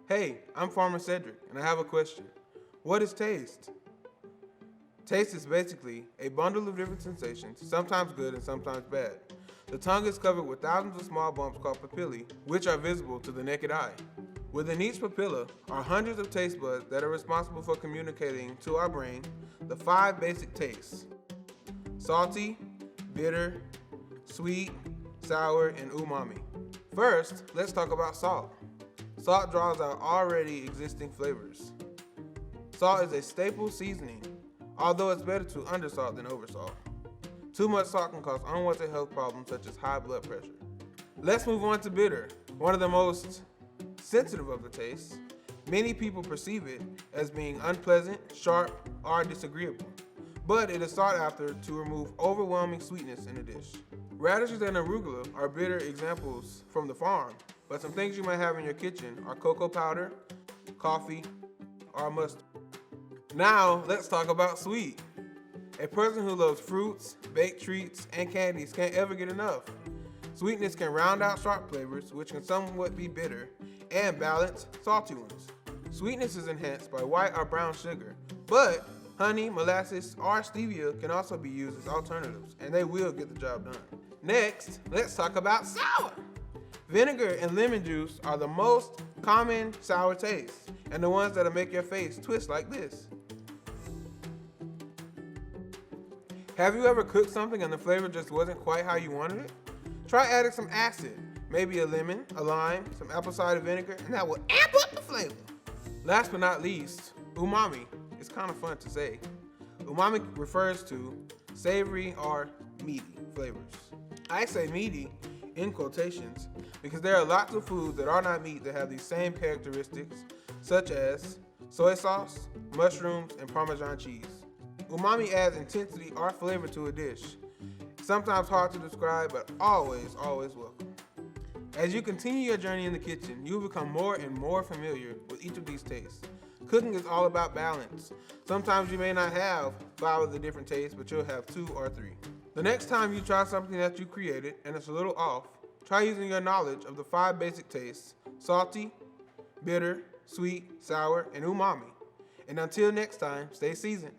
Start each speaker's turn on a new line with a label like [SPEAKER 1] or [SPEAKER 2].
[SPEAKER 1] Hey, I'm Farmer Cedric, and I have a question. What is taste? Taste is basically a bundle of different sensations, sometimes good and sometimes bad. The tongue is covered with thousands of small bumps called papillae, which are visible to the naked eye. Within each papilla are hundreds of taste buds that are responsible for communicating to our brain the 5 basic tastes: salty, bitter, sweet, sour, and umami. First, let's talk about salt. Salt draws out already existing flavors. Salt is a staple seasoning, although it's better to undersalt than oversalt. Too much salt can cause unwanted health problems such as high blood pressure. Let's move on to bitter, one of the most sensitive of the tastes. Many people perceive it as being unpleasant, sharp, or disagreeable, but it is sought after to remove overwhelming sweetness in a dish. Radishes and arugula are bitter examples from the farm, but some things you might have in your kitchen are cocoa powder, coffee, or mustard. Now, let's talk about sweet. A person who loves fruits, baked treats, and candies can't ever get enough. Sweetness can round out sharp flavors, which can somewhat be bitter, and balance salty ones. Sweetness is enhanced by white or brown sugar, but honey, molasses, or stevia can also be used as alternatives, and they will get the job done. Next, let's talk about sour. Vinegar and lemon juice are the most common sour tastes, and the ones that'll make your face twist like this. Have you ever cooked something and the flavor just wasn't quite how you wanted it? Try adding some acid, maybe a lemon, a lime, some apple cider vinegar, and that will amp up the flavor. Last but not least, umami. It's kind of fun to say. Umami refers to savory or meaty flavors. I say meaty in quotations because there are lots of foods that are not meat that have these same characteristics, such as soy sauce, mushrooms, and Parmesan cheese. Umami adds intensity or flavor to a dish. Sometimes hard to describe, but always welcome. As you continue your journey in the kitchen, you'll become more and more familiar with each of these tastes. Cooking is all about balance. Sometimes you may not have 5 of the different tastes, but you'll have 2 or 3. The next time you try something that you created and it's a little off, try using your knowledge of the 5 basic tastes: salty, bitter, sweet, sour, and umami. And until next time, stay seasoned.